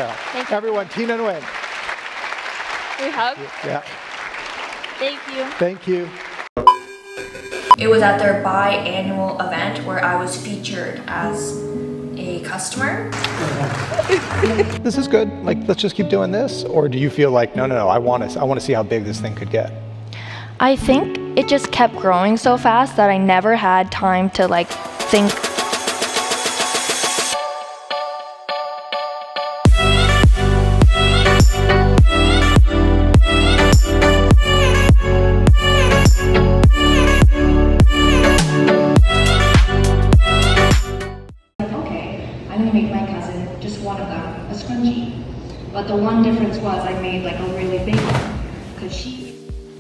Thank you. Everyone, Tina and Wayne. We hug? Yeah. Thank you. Thank you. It was at their biannual event where I was featured as a customer. This is good. Like, let's just keep doing this. Or do you feel like, no, I want to see how big this thing could get? I think it just kept growing so fast that I never had time to like think. I'm gonna make my cousin, just one of them, a scrunchie. But the one difference was I made like a really big one, because she...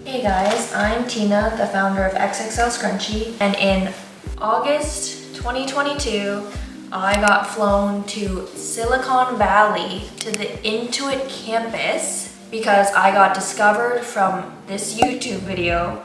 Hey guys, I'm Tina, the founder of XXL Scrunchie, and in August 2022, I got flown to Silicon Valley to the Intuit campus because I got discovered from this YouTube video.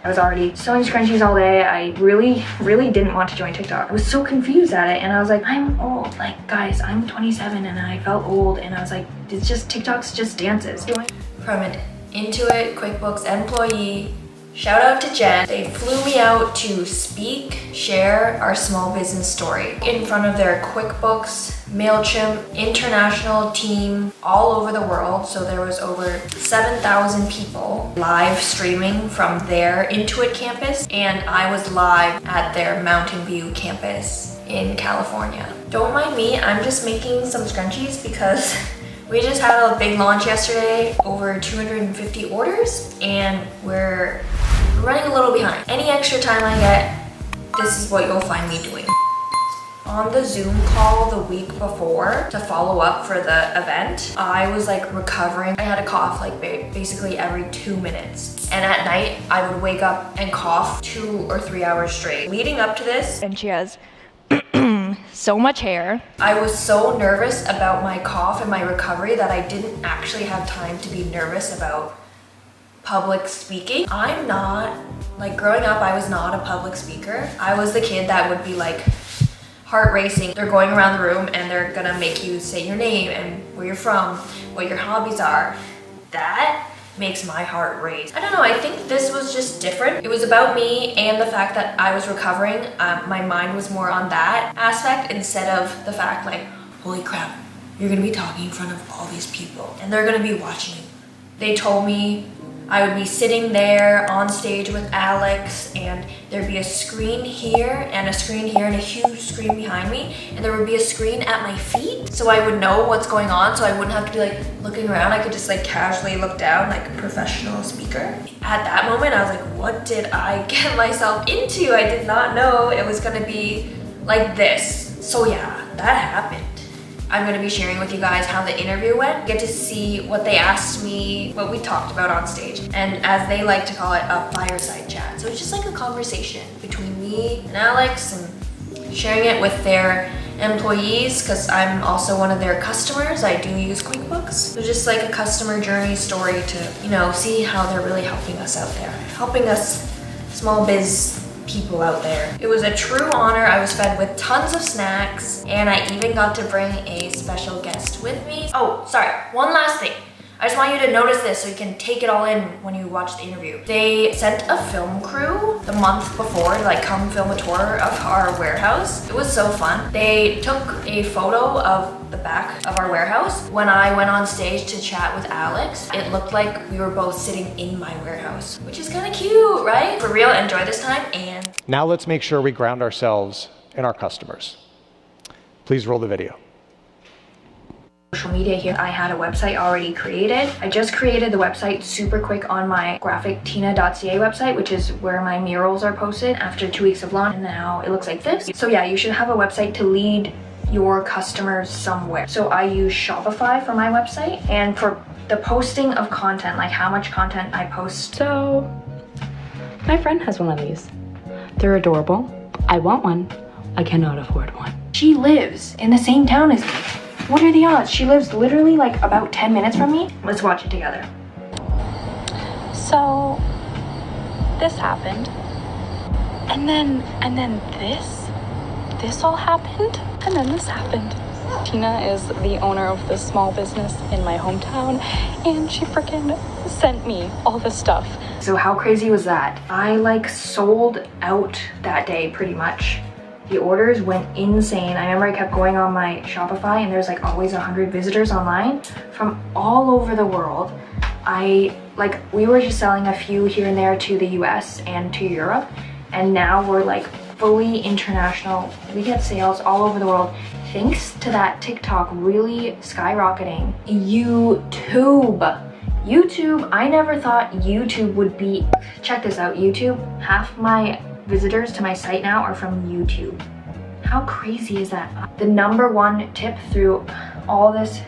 I was already sewing scrunchies all day. I really didn't want to join TikTok. I was so confused at it and I was like, I'm old. Like, guys, I'm 27 and I felt old and I was like, it's just, TikTok's just dances. From an Intuit QuickBooks employee, shout out to Jen. They flew me out to share our small business story in front of their QuickBooks, Mailchimp, international team all over the world. So there was over 7,000 people live streaming from their Intuit campus, and I was live at their Mountain View campus in California. Don't mind me, I'm just making some scrunchies because we just had a big launch yesterday, over 250 orders, and we're running a little behind. Any extra time I get, this is what you'll find me doing. On the Zoom call the week before to follow up for the event, I was like recovering. I had a cough like basically every 2 minutes. And at night, I would wake up and cough 2 or 3 hours straight. Leading up to this, And she has so much hair. I was so nervous about my cough and my recovery that I didn't actually have time to be nervous about public speaking. I'm not, like growing up, I was not a public speaker. I was the kid that would be like heart racing. They're going around the room and they're gonna make you say your name and where you're from, what your hobbies are. That makes my heart race. I don't know, I think this was just different. It was about me and the fact that I was recovering. My mind was more on that aspect instead of the fact like, holy crap, you're gonna be talking in front of all these people and they're gonna be watching you. They told me I would be sitting there on stage with Alex and there'd be a screen here and a screen here and a huge screen behind me, and there would be a screen at my feet so I would know what's going on, so I wouldn't have to be like looking around. I could just like casually look down like a professional speaker. At that moment I was like, what did I get myself into? I did not know it was gonna be like this. So yeah, that happened. I'm gonna be sharing with you guys how the interview went. Get to see what they asked me, what we talked about on stage. And as they like to call it, a fireside chat. So it's just like a conversation between me and Alex and sharing it with their employees, because I'm also one of their customers. I do use QuickBooks. So just like a customer journey story to, you know, see how they're really helping us out there. Helping us small biz people out there. It was a true honor. I was fed with tons of snacks and I even got to bring a special guest with me. Oh, sorry, one last thing. I just want you to notice this so you can take it all in when you watch the interview. They sent a film crew the month before to like come film a tour of our warehouse. It was so fun. They took a photo of the back of our warehouse. When I went on stage to chat with Alex, it looked like we were both sitting in my warehouse, which is kind of cute, right? For real, enjoy this time. And Now let's make sure we ground ourselves in our customers. Please roll the video. Social media here. I had a website already created. I just created the website super quick on my graphictina.ca website, which is where my murals are posted after 2 weeks of launch. And now it looks like this. So yeah, you should have a website to lead your customers somewhere. So I use Shopify for my website, and for the posting of content, like how much content I post. So my friend has one of these. They're adorable. I want one. I cannot afford one. She lives in the same town as me. What are the odds? She lives literally like about 10 minutes from me. Let's watch it together. So this happened. And then this all happened. And then this happened. Tina is the owner of this small business in my hometown, and she freaking sent me all this stuff. So how crazy was that? I like sold out that day pretty much. The orders went insane. I remember I kept going on my Shopify and there's like always 100 visitors online from all over the world. We were just selling a few here and there to the US and to Europe, and now we're like fully international. We get sales all over the world thanks to that TikTok really skyrocketing. YouTube, I never thought YouTube would be, check this out, YouTube, half my visitors to my site now are from YouTube. How crazy is that? The number one tip through all this,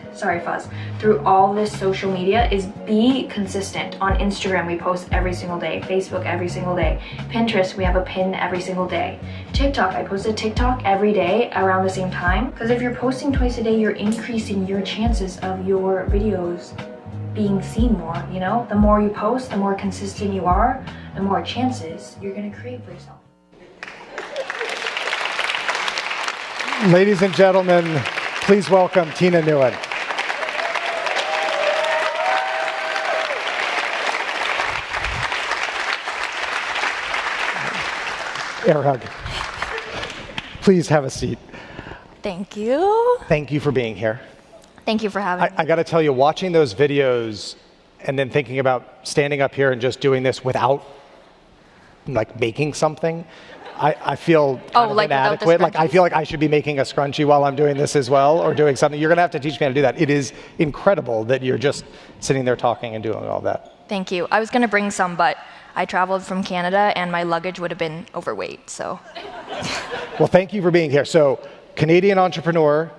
through all this social media is be consistent. On Instagram, we post every single day. Facebook, every single day. Pinterest, we have a pin every single day. TikTok, I post a TikTok every day around the same time. Because if you're posting twice a day, you're increasing your chances of your videos being seen more, you know? The more you post, the more consistent you are, the more chances you're gonna create for yourself. Ladies and gentlemen, please welcome Tina Nguyen. Air hug. Please have a seat. Thank you. Thank you for being here. Thank you for having me. I got to tell you, watching those videos and then thinking about standing up here and just doing this without like making something, I feel kind of inadequate. Like I feel like I should be making a scrunchie while I'm doing this as well, or doing something. You're gonna have to teach me how to do that. It is incredible that you're just sitting there talking and doing all that. Thank you. I was gonna bring some, but I traveled from Canada and my luggage would have been overweight, so. Well, thank you for being here. So, Canadian entrepreneur,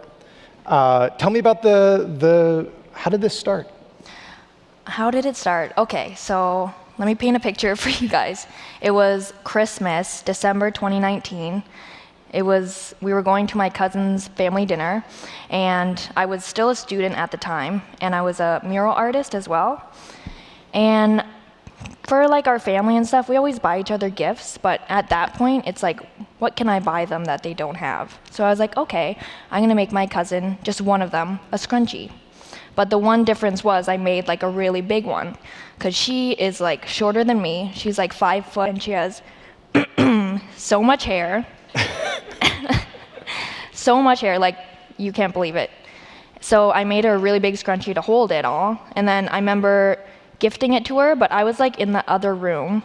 tell me about how did this start? How did it start? Okay, so let me paint a picture for you guys. It was Christmas, December 2019. We were going to my cousin's family dinner, and I was still a student at the time, and I was a mural artist as well. And for like our family and stuff, we always buy each other gifts, but at that point, it's like, what can I buy them that they don't have? So I was like, okay, I'm gonna make my cousin, just one of them, a scrunchie. But the one difference was I made like a really big one, because she is like shorter than me. She's like 5 foot, and she has so much hair. So much hair, like you can't believe it. So I made her a really big scrunchie to hold it all. And then I remember gifting it to her, but I was like in the other room,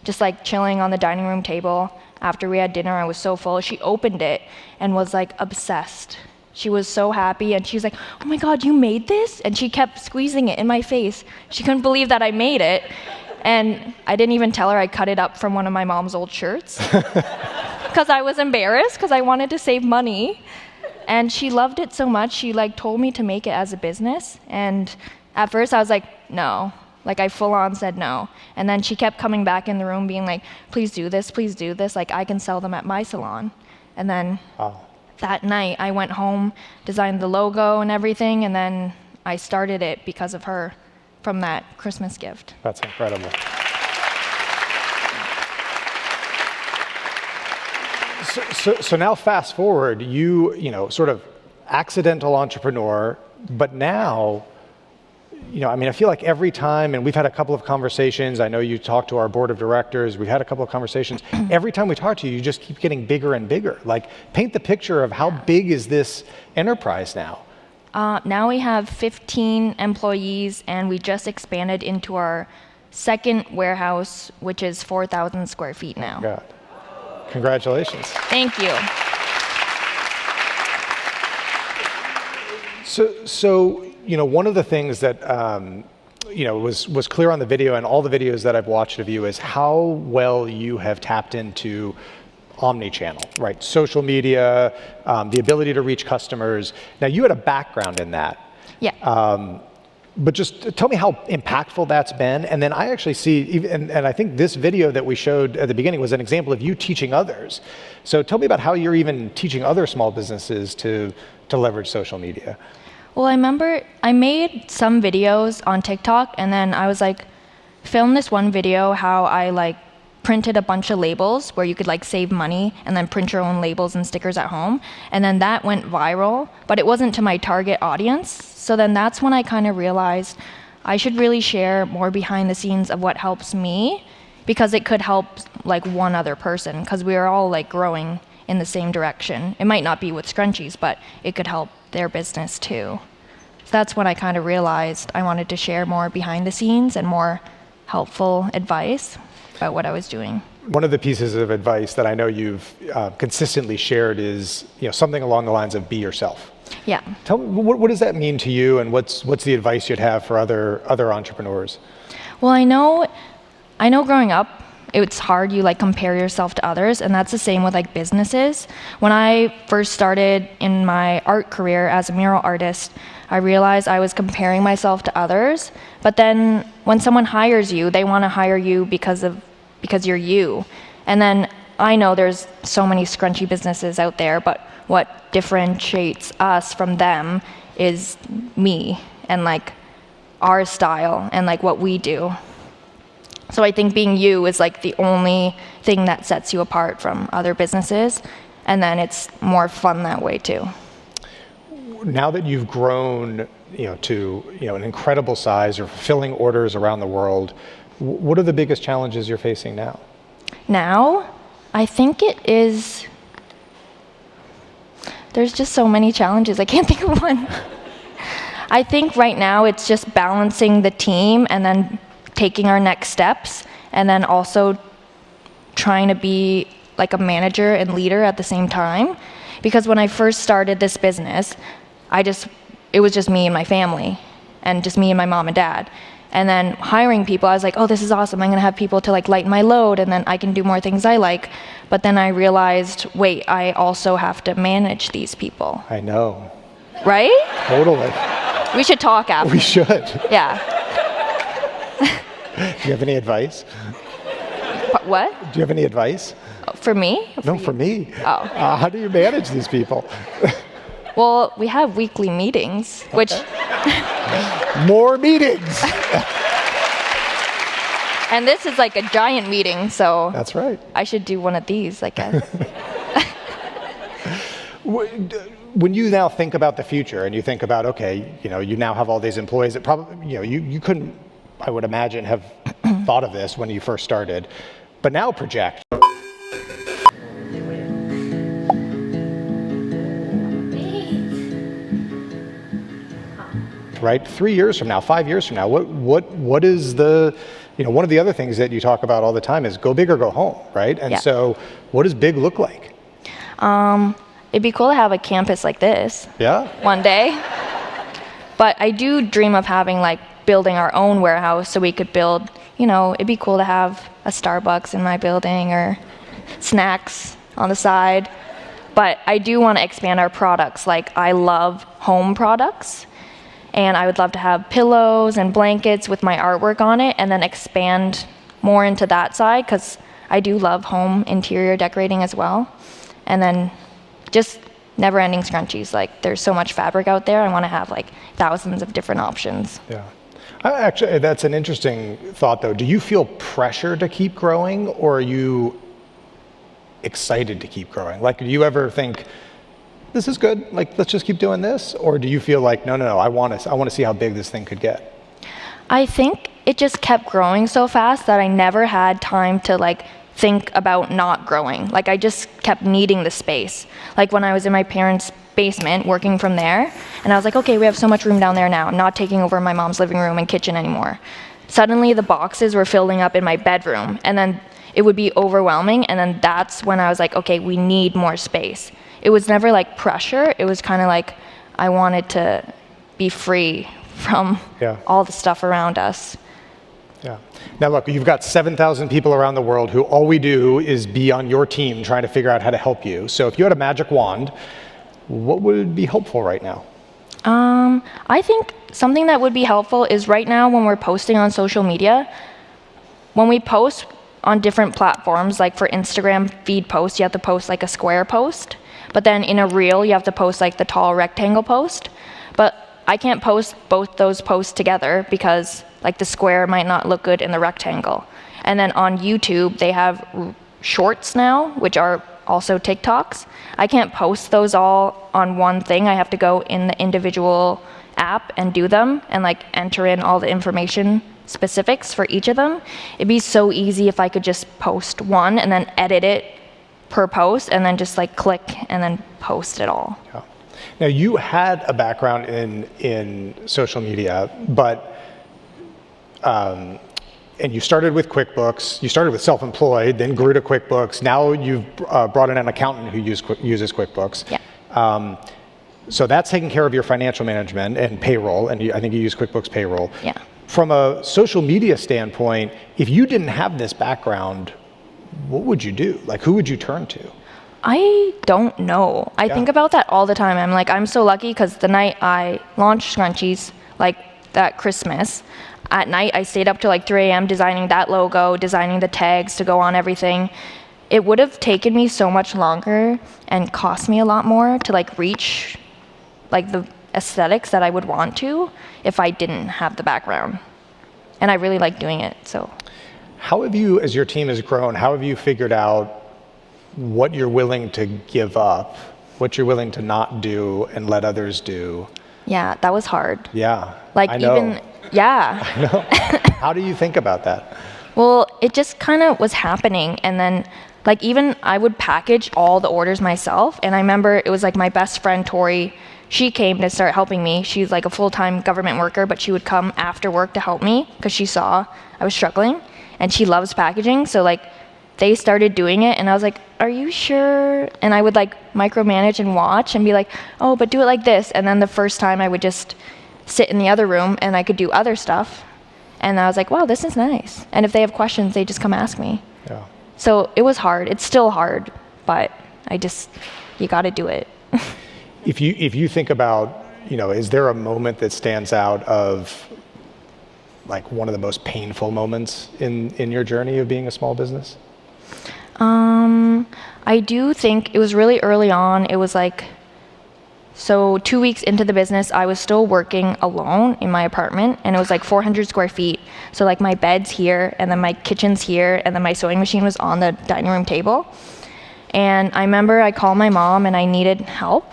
just like chilling on the dining room table. After we had dinner, I was so full. She opened it and was like obsessed. She was so happy, and she was like, oh my God, you made this? And she kept squeezing it in my face. She couldn't believe that I made it. And I didn't even tell her I cut it up from one of my mom's old shirts. Because I was embarrassed, because I wanted to save money. And she loved it so much, she like told me to make it as a business. And at first I was like, no. Like I full on said no. And then she kept coming back in the room being like, please do this, like I can sell them at my salon. And then that night I went home, designed the logo and everything, and then I started it because of her from that Christmas gift. That's incredible. So now fast forward, you know, sort of accidental entrepreneur, but now, you know, I mean, I feel like every time, and we've had a couple of conversations, I know you talk to our board of directors, we've had a couple of conversations, every time we talk to you, you just keep getting bigger and bigger. Like, paint the picture of how big is this enterprise now? Now we have 15 employees, and we just expanded into our second warehouse, which is 4,000 square feet now. God. Congratulations. Thank you. So you know, one of the things that you know was clear on the video and all the videos that I've watched of you is how well you have tapped into omni-channel, right? Social media, the ability to reach customers. Now, you had a background in that. Yeah. But just tell me how impactful that's been. And then I actually see, and I think this video that we showed at the beginning was an example of you teaching others. So tell me about how you're even teaching other small businesses to leverage social media. Well, I remember I made some videos on TikTok, and then I was like, film this one video how I like printed a bunch of labels where you could like save money and then print your own labels and stickers at home. And then that went viral, but it wasn't to my target audience. So then that's when I kind of realized I should really share more behind the scenes of what helps me, because it could help like one other person, because we are all like growing in the same direction. It might not be with scrunchies, but it could help their business too. So that's when I kind of realized I wanted to share more behind the scenes and more helpful advice about what I was doing. One of the pieces of advice that I know you've consistently shared is, something along the lines of be yourself. Yeah. Tell me, what does that mean to you, and what's the advice you'd have for other entrepreneurs? Well, I know growing up, it's hard, you like compare yourself to others, and that's the same with like businesses. When I first started in my art career as a mural artist, I realized I was comparing myself to others, but then when someone hires you, they want to hire you because you're you. And then I know there's so many scrunchy businesses out there, but what differentiates us from them is me and like our style and like what we do. So I think being you is like the only thing that sets you apart from other businesses, and then it's more fun that way too. Now that you've grown, to an incredible size, you're fulfilling orders around the world, what are the biggest challenges you're facing now? Now, I think it is. There's just so many challenges. I can't think of one. I think right now it's just balancing the team and then taking our next steps, and then also trying to be like a manager and leader at the same time. Because when I first started this business, it was just me and my family, and just me and my mom and dad. And then hiring people, I was like, oh, this is awesome. I'm gonna have people to like lighten my load, and then I can do more things I like. But then I realized, wait, I also have to manage these people. I know. Right? Totally. We should talk after. We should. Yeah. Do you have any advice? What? Do you have any advice? For me? No, for me. Oh. How do you manage these people? Well, we have weekly meetings, which... More meetings! And this is like a giant meeting, so... That's right. I should do one of these, I guess. When you now think about the future, and you think about, okay, you now have all these employees that probably, you couldn't, I would imagine, have thought of this when you first started, but now project. Right? 3 years from now, 5 years from now, what is the, one of the other things that you talk about all the time is go big or go home, right? And so what does big look like? It'd be cool to have a campus like this. Yeah? One day. But I do dream of having like building our own warehouse so we could build, it'd be cool to have a Starbucks in my building or snacks on the side. But I do want to expand our products. Like I love home products. And I would love to have pillows and blankets with my artwork on it, and then expand more into that side, because I do love home interior decorating as well. And then just never-ending scrunchies. Like there's so much fabric out there. I want to have like thousands of different options. Yeah. Actually, that's an interesting thought, though. Do you feel pressure to keep growing, or are you excited to keep growing? Like, do you ever think, this is good, like, let's just keep doing this? Or do you feel like, no, I want to see how big this thing could get? I think it just kept growing so fast that I never had time to like think about not growing. Like I just kept needing the space. Like when I was in my parents' basement working from there, and I was like, okay, we have so much room down there now. I'm not taking over my mom's living room and kitchen anymore. Suddenly the boxes were filling up in my bedroom, and then it would be overwhelming, and then that's when I was like, okay, we need more space. It was never like pressure. It was kind of like I wanted to be free from all the stuff around us. Yeah. Now look, you've got 7,000 people around the world who all we do is be on your team trying to figure out how to help you. So if you had a magic wand, what would be helpful right now? I think something that would be helpful is right now when we're posting on social media, when we post on different platforms, like for Instagram feed posts, you have to post like a square post. But then in a reel, you have to post like the tall rectangle post. But I can't post both those posts together because like the square might not look good in the rectangle. And then on YouTube, they have shorts now, which are also TikToks. I can't post those all on one thing. I have to go in the individual app and do them and like enter in all the information specifics for each of them. It'd be so easy if I could just post one and then edit it per post and then just like click and then post it all. Yeah. Now you had a background in social media, but and you started with QuickBooks, you started with self-employed, then grew to QuickBooks. Now you've brought in an accountant who uses QuickBooks. Yeah. So that's taking care of your financial management and payroll, and I think you use QuickBooks Payroll. Yeah. From a social media standpoint, if you didn't have this background, what would you do? Like, who would you turn to? I don't know. I think about that all the time. I'm like, I'm so lucky because the night I launched Scrunchies, like that Christmas, at night I stayed up till like 3 a.m. designing that logo, designing the tags to go on everything. It would have taken me so much longer and cost me a lot more to like reach like the aesthetics that I would want to if I didn't have the background. And I really like doing it, so. How have you, as your team has grown, how have you figured out what you're willing to give up, what you're willing to not do and let others do? Yeah, that was hard. Yeah, Like I know. even, yeah. I know. How do you think about that? Well, it just kind of was happening. And then, like, even I would package all the orders myself. And I remember it was like my best friend, Tori, she came to start helping me. She's like a full-time government worker, but she would come after work to help me because she saw I was struggling. And she loves packaging. So, like, they started doing it. And I was like, are you sure? And I would, like, micromanage and watch and be like, oh, but do it like this. And then the first time I would just sit in the other room and I could do other stuff. And I was like, wow, this is nice. And if they have questions, they just come ask me. Yeah. So it was hard. It's still hard, but you got to do it. If you think about, is there a moment that stands out of like one of the most painful moments in your journey of being a small business? I do think it was really early on. It was like, so 2 weeks into the business, I was still working alone in my apartment, and it was like 400 square feet. So like my bed's here, and then my kitchen's here, and then my sewing machine was on the dining room table. And I remember I called my mom and I needed help.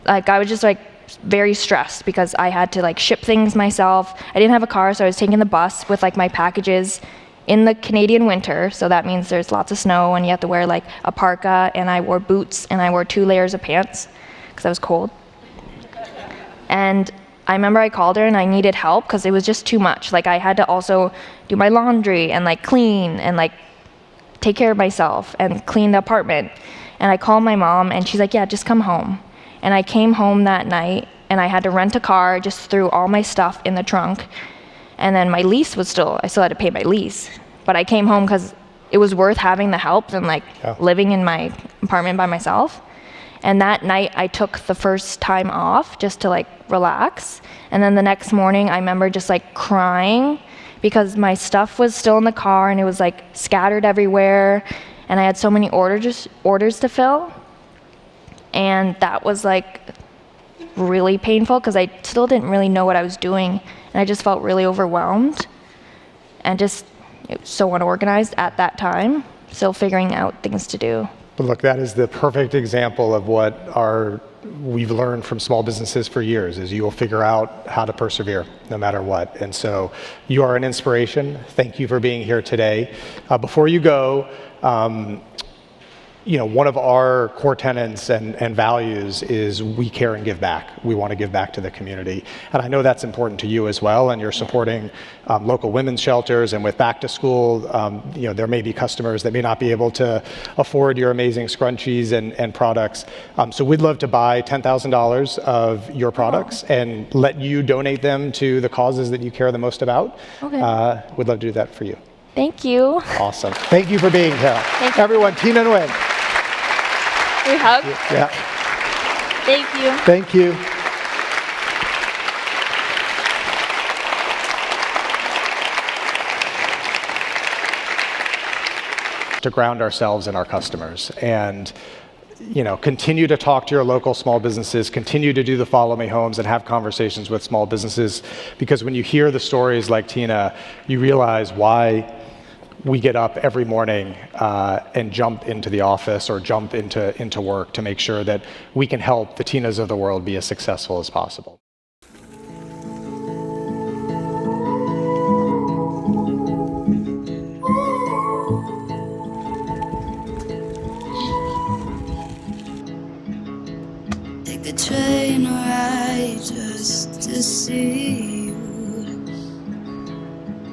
Like I was just like very stressed because I had to like ship things myself. I didn't have a car, so I was taking the bus with like my packages in the Canadian winter. So that means there's lots of snow and you have to wear like a parka, and I wore boots and I wore 2 layers of pants because I was cold. And I remember I called her and I needed help because it was just too much. Like I had to also do my laundry and like clean and like take care of myself and clean the apartment. And I called my mom and she's like, yeah, just come home. And I came home that night and I had to rent a car, just threw all my stuff in the trunk. And then my lease I still had to pay my lease. But I came home because it was worth having the help than like living in my apartment by myself. And that night I took the first time off just to like relax. And then the next morning I remember just like crying because my stuff was still in the car and it was like scattered everywhere. And I had so many orders to fill. And that was like really painful because I still didn't really know what I was doing. And I just felt really overwhelmed and just so unorganized at that time. Still figuring out things to do. But look, that is the perfect example of what we've learned from small businesses for years, is you will figure out how to persevere no matter what. And so you are an inspiration. Thank you for being here today. Before you go, one of our core tenets and values is we care and give back. We want to give back to the community. And I know that's important to you as well, and you're supporting local women's shelters, and with back to school, there may be customers that may not be able to afford your amazing scrunchies and products. So we'd love to buy $10,000 of your products and let you donate them to the causes that you care the most about. Okay. We'd love to do that for you. Thank you. Awesome. Thank you for being here. Thank you. Everyone, Tina and Wynn. We hug. Yeah. Thank you. Thank you. To ground ourselves in our customers and continue to talk to your local small businesses, continue to do the Follow Me Homes and have conversations with small businesses, because when you hear the stories like Tina, you realize why we get up every morning and jump into the office or jump into work to make sure that we can help the Tinas of the world be as successful as possible. Take the train ride just to see you.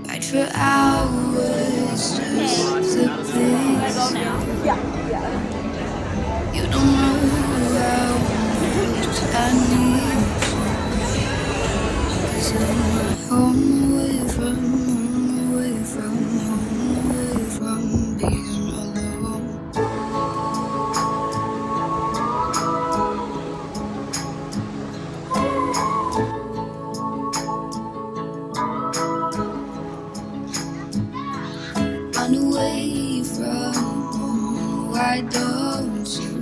Ride for hours just to please you. You don't know how much I need you. 'Cause you're home away from being alone. Run away from home, why don't you?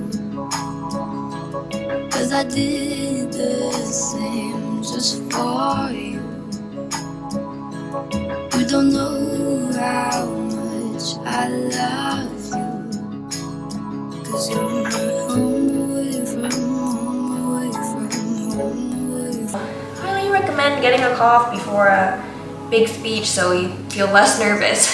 'Cause I did the same just for you. You don't know how much I love you. 'Cause you're not home away from I highly recommend getting a cough before a big speech so you feel less nervous.